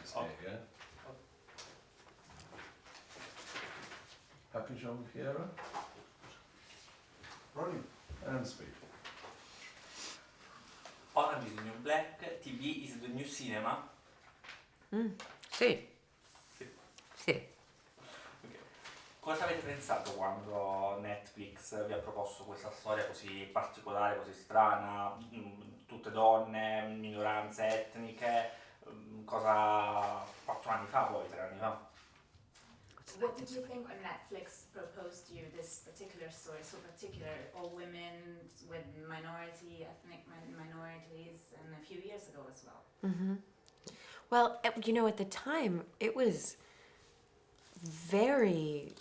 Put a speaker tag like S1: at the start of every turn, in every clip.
S1: spiega. Papillon Piera? Rolling and speak.
S2: Orange is the New Black, TV is the New Cinema.
S3: Sì.
S2: Sì.
S3: Sì.
S2: Okay. Cosa avete pensato quando Netflix vi ha proposto questa storia così particolare, così strana, tutte donne, minoranze etniche, cosa 4 anni fa, poi 3 anni fa?
S4: What did you think when Netflix proposed to you this particular story, so particular, all women with minority, ethnic minorities, and a few years ago as well?
S3: Mm-hmm. Well, you know, at the time, it was very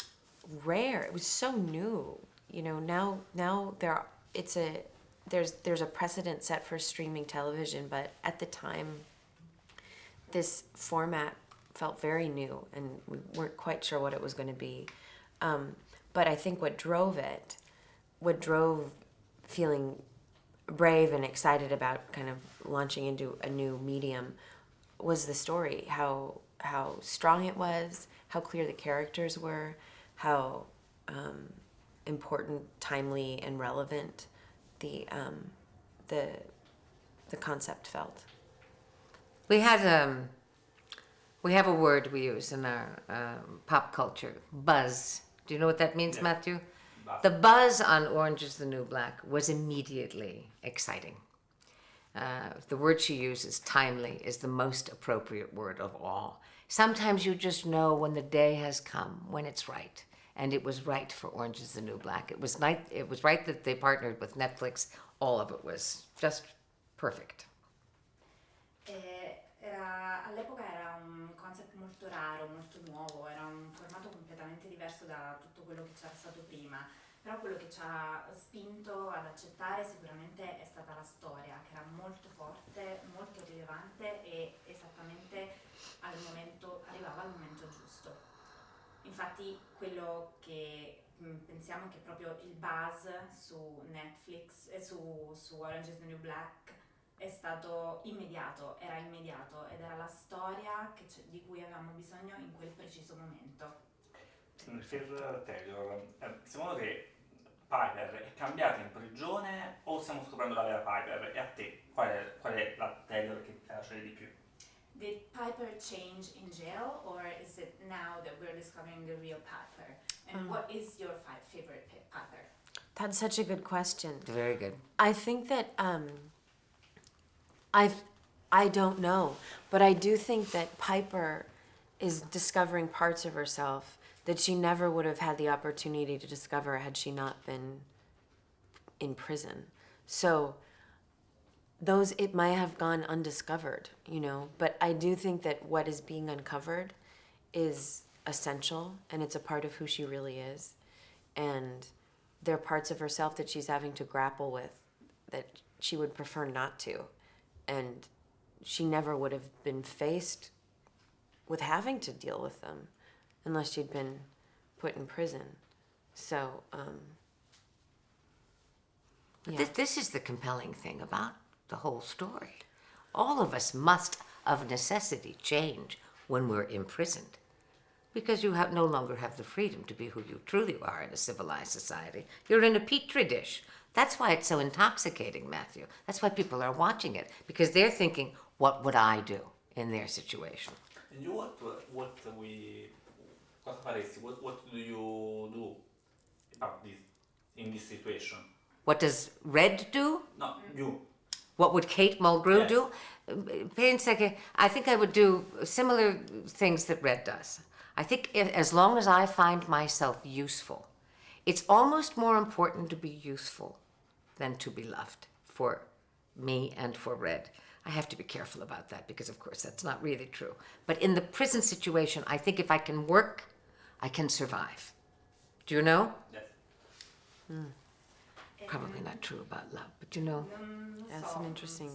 S3: rare. It was so new. You know, now there's a precedent set for streaming television, but at the time, this format felt very new, and we weren't quite sure what it was going to be. But I think what drove feeling brave and excited about kind of launching into a new medium was the story, how strong it was, how clear the characters were, how important, timely, and relevant the concept felt.
S5: We have a word we use in our pop culture, buzz. Do you know what that means,
S2: Yeah.
S5: Matthew?
S2: Buzz.
S5: The buzz on Orange is the New Black was immediately exciting. The word she uses, timely, is the most appropriate word of all. Sometimes you just know when the day has come, when it's right. And it was right for Orange is the New Black. It was right that they partnered with Netflix. All of it was just perfect.
S4: All'epoca era un concept molto raro, molto nuovo, era un formato completamente diverso da tutto quello che c'era stato prima, però quello che ci ha spinto ad accettare sicuramente è stata la storia, che era molto forte, molto rilevante e esattamente arrivava al momento giusto. Infatti quello che pensiamo che proprio il buzz su Netflix e su Orange is the New Black è stato immediato ed era la storia di cui avevamo bisogno in quel preciso momento.
S2: Per Taylor, secondo te Piper è cambiata in prigione o stiamo scoprendo la vera Piper? E a te, qual è la Taylor che ti piace di più?
S4: Did Piper change in jail, or is it now that we're discovering the real Piper? And what is your favorite Piper?
S3: That's such a good question.
S5: Very good.
S3: I think that I don't know, but I do think that Piper is discovering parts of herself that she never would have had the opportunity to discover had she not been in prison. So it might have gone undiscovered, you know, but I do think that what is being uncovered is essential, and it's a part of who she really is. And there are parts of herself that she's having to grapple with that she would prefer not to. And she never would have been faced with having to deal with them unless she'd been put in prison. So, yeah.
S5: This is the compelling thing about the whole story. All of us must, of necessity, change when we're imprisoned, because you no longer have the freedom to be who you truly are in a civilized society. You're in a petri dish. That's why it's so intoxicating, Matthew. That's why people are watching it, because they're thinking, what would I do in their situation?
S2: And you, cosa faresti? What do you do about this, in this situation?
S5: What does Red do?
S2: No, you.
S5: What would Kate Mulgrew
S2: Yes.
S5: do? Pensa che I think I would do similar things that Red does. I think as long as I find myself useful, it's almost more important to be useful than to be loved, for me and for Red. I have to be careful about that because, of course, that's not really true. But in the prison situation, I think if I can work, I can survive. Do you know?
S2: Yes.
S5: Probably not true about love, but you know.
S3: That's interesting.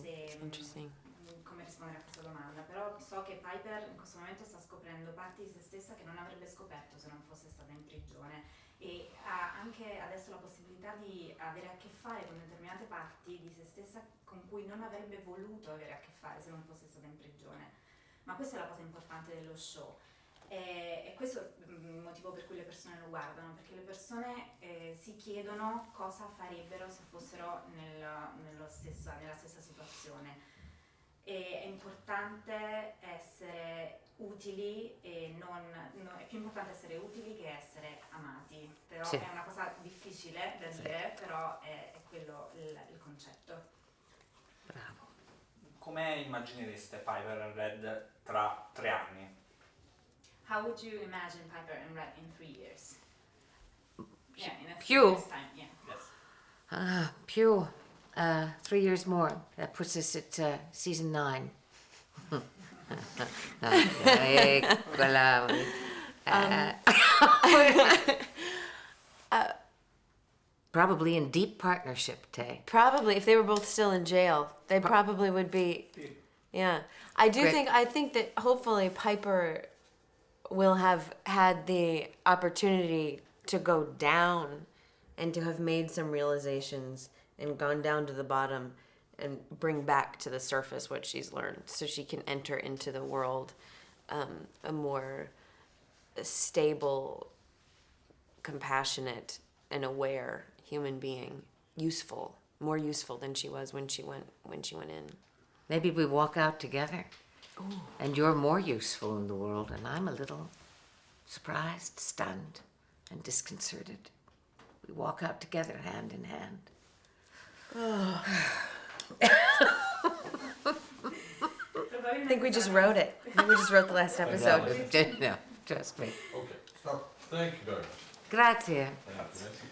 S4: Come rispondere a questa domanda, però so che Piper in questo momento sta scoprendo parti di se stessa che non avrebbe scoperto se non fosse stata in prigione e ha anche adesso la possibilità di avere a che fare con determinate parti di se stessa con cui non avrebbe voluto avere a che fare se non fosse stata in prigione. ma questa è la cosa importante dello show. E questo è il motivo per cui le persone lo guardano, perché le persone si chiedono cosa farebbero se fossero nella stessa situazione. E è importante essere utili e è più importante essere utili che essere amati, però
S5: Sì.
S4: è una cosa difficile da dire, però è quello il concetto.
S5: Bravo.
S2: Come immaginereste Piper and Red tra 3 anni?
S4: How would you imagine Piper and Red in 3 years? Yeah, in a 3
S5: Pew.
S4: years time, yeah.
S2: Yes.
S5: Pew. 3 years more. That puts us at season 9. Eccola. Probably in deep partnership, Tay.
S3: Probably, if they were both still in jail, they probably would be. Yeah, I
S5: Great.
S3: think that hopefully Piper will have had the opportunity to go down and to have made some realizations and gone down to the bottom and bring back to the surface what she's learned, so she can enter into the world a more stable, compassionate, and aware human being, more useful than she was when she went in.
S5: Maybe we walk out together. And you're more useful in the world, and I'm a little surprised, stunned, and disconcerted. We walk out together, hand in hand.
S3: I think we just wrote it. I think we just wrote the last episode.
S5: No, trust me.
S1: Okay, stop. Thank you very much.
S5: Grazie.
S1: Thank you.